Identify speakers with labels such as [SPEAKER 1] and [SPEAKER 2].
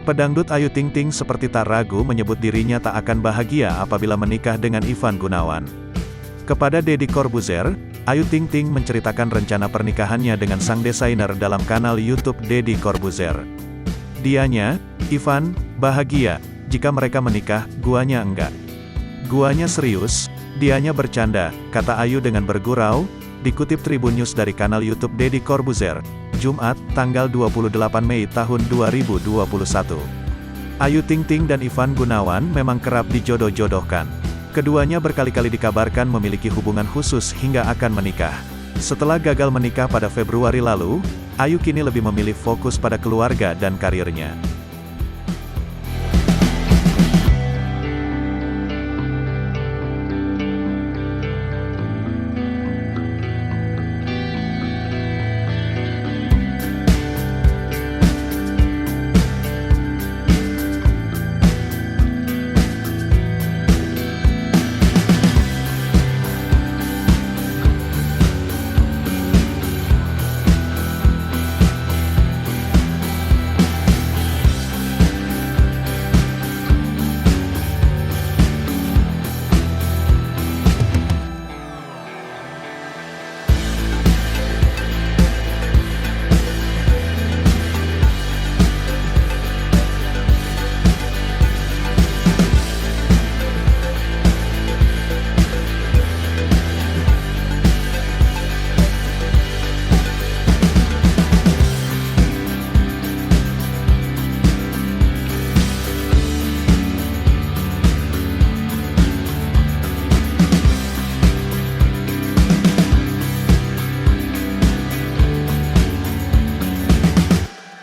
[SPEAKER 1] Pedangdut Ayu Ting Ting seperti tak ragu menyebut dirinya tak akan bahagia apabila menikah dengan Ivan Gunawan. Kepada Deddy Corbuzier, Ayu Ting Ting menceritakan rencana pernikahannya dengan sang desainer dalam kanal YouTube Deddy Corbuzier. Dianya, "Ivan, bahagia, jika mereka menikah, guanya enggak. Guanya serius, dianya bercanda," kata Ayu dengan bergurau, dikutip Tribun News dari kanal YouTube Deddy Corbuzier, Jumat, tanggal 28 Mei tahun 2021. Ayu Ting Ting dan Ivan Gunawan memang kerap dijodoh-jodohkan. Keduanya berkali-kali dikabarkan memiliki hubungan khusus hingga akan menikah. Setelah gagal menikah pada Februari lalu, Ayu kini lebih memilih fokus pada keluarga dan karirnya.